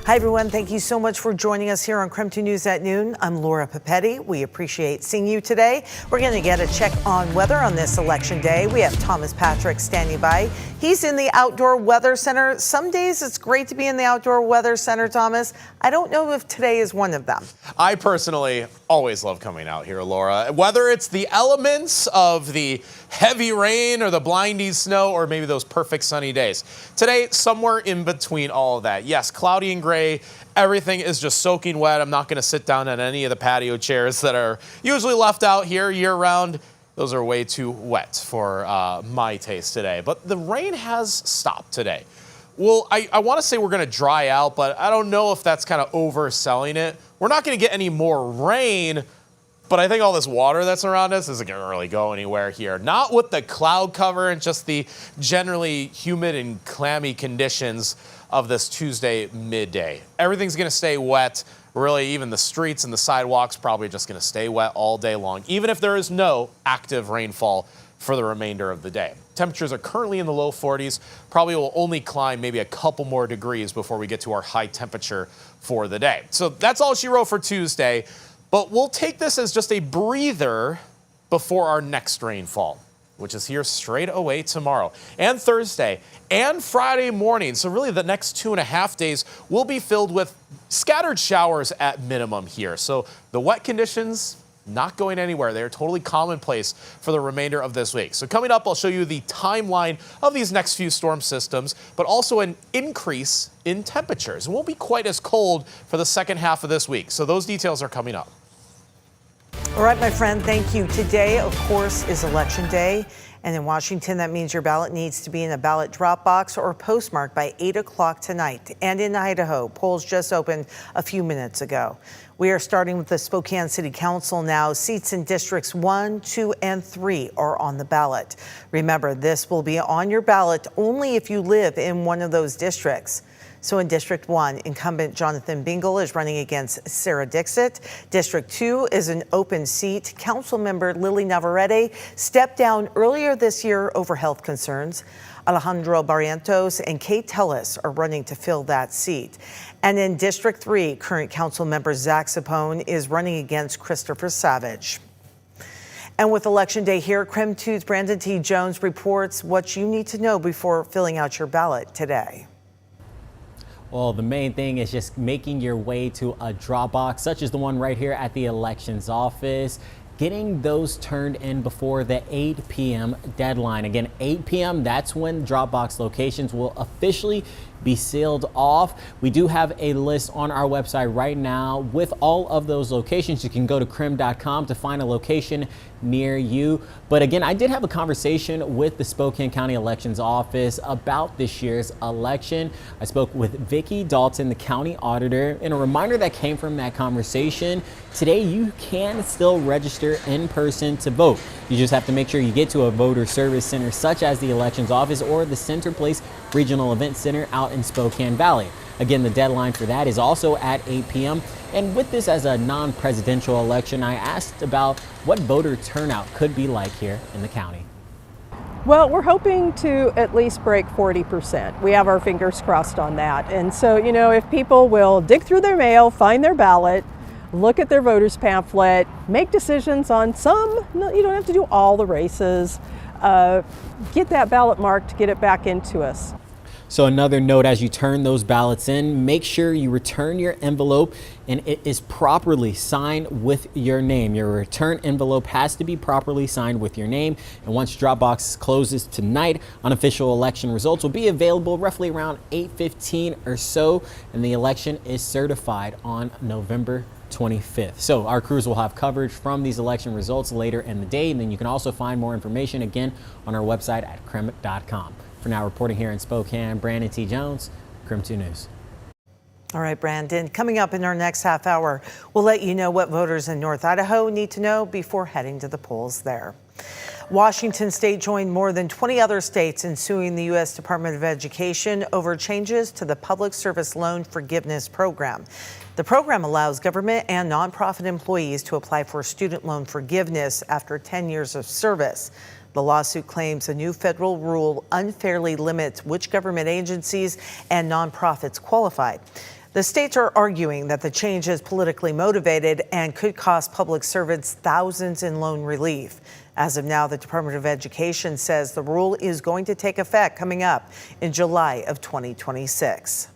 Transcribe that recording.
Hi, everyone. Thank you so much for joining us here on KREM 2 News at noon. I'm Laura Papetti. We appreciate seeing you today. We're going to get a check on weather on this election day. We have Thomas Patrick standing by. He's in the Outdoor Weather Center. Some days it's great to be in the Outdoor Weather Center, Thomas. I don't know if today is one of them. I personally always love coming out here, Laura. Whether it's the elements of the heavy rain or the blinding snow or maybe those perfect sunny days. Today, somewhere in between all of that. Yes, cloudy and gray. Everything is just soaking wet. I'm not going to sit down on any of the patio chairs that are usually left out here year-round. Those are way too wet for my taste today. But the rain has stopped today. Well, I want to say we're going to dry out, but I don't know if that's kind of overselling it. We're not going to get any more rain, but I think all this water that's around us isn't going to really go anywhere here. Not with the cloud cover and just the generally humid and clammy conditions of this Tuesday midday. Everything's going to stay wet. Really, even the streets and the sidewalks probably just going to stay wet all day long, even if there is no active rainfall for the remainder of the day. Temperatures are currently in the low 40s. Probably will only climb maybe a couple more degrees before we get to our high temperature for the day. So that's all she wrote for Tuesday. But we'll take this as just a breather before our next rainfall, which is here straight away tomorrow and Thursday and Friday morning. So really the next 2.5 days will be filled with scattered showers at minimum here. So the wet conditions not going anywhere. They're totally commonplace for the remainder of this week. So coming up, I'll show you the timeline of these next few storm systems, but also an increase in temperatures. It won't be quite as cold for the second half of this week. So those details are coming up. All right, my friend, thank you. Today, of course, is Election Day. And in Washington, that means your ballot needs to be in a ballot drop box or postmark by 8 o'clock tonight. And in Idaho, polls just opened a few minutes ago. We are starting with the Spokane City Council now. Seats in districts 1, 2, and 3 are on the ballot. Remember, this will be on your ballot only if you live in one of those districts. So in District 1, incumbent Jonathan Bingle is running against Sarah Dixit. District 2 is an open seat. Councilmember Lily Navarrete stepped down earlier this year over health concerns. Alejandro Barrientos and Kate Tellis are running to fill that seat. And in District 3, current Councilmember Zach Sapone is running against Christopher Savage. And with Election Day here, KREM 2's Brandon T. Jones reports what you need to know before filling out your ballot today. Well, the main thing is just making your way to a drop box, such as the one right here at the elections office. Getting those turned in before the 8 p.m. deadline. Again, 8 p.m., that's when Dropbox locations will officially be sealed off. We do have a list on our website right now with all of those locations. You can go to krem.com to find a location near you. But again, I did have a conversation with the Spokane County Elections Office about this year's election. I spoke with Vicki Dalton, the county auditor, and a reminder that came from that conversation. Today, you can still register in person to vote. You just have to make sure you get to a voter service center such as the Elections Office or the Center Place Regional Event Center out in Spokane Valley. Again, the deadline for that is also at 8 p.m. And with this as a non-presidential election, I asked about what voter turnout could be like here in the county. Well, we're hoping to at least break 40%. We have our fingers crossed on that. And so, you know, if people will dig through their mail, find their ballot, look at their voter's pamphlet, make decisions on some, you don't have to do all the races, get that ballot marked, get it back into us. So another note, as you turn those ballots in, make sure you return your envelope and it is properly signed with your name. Your return envelope has to be properly signed with your name. And once Dropbox closes tonight, unofficial election results will be available roughly around 8:15 or so. And the election is certified on November 25th. So our crews will have coverage from these election results later in the day. And then you can also find more information again on our website at krem.com. For now, reporting here in Spokane, Brandon T. Jones, KREM 2 News. All right, Brandon, coming up in our next half hour, we'll let you know what voters in North Idaho need to know before heading to the polls there. Washington state joined more than 20 other states in suing the U.S. Department of Education over changes to the Public Service Loan Forgiveness Program. The program allows government and nonprofit employees to apply for student loan forgiveness after 10 years of service. The lawsuit claims a new federal rule unfairly limits which government agencies and nonprofits qualify. The states are arguing that the change is politically motivated and could cost public servants thousands in loan relief. As of now, the Department of Education says the rule is going to take effect coming up in July of 2026.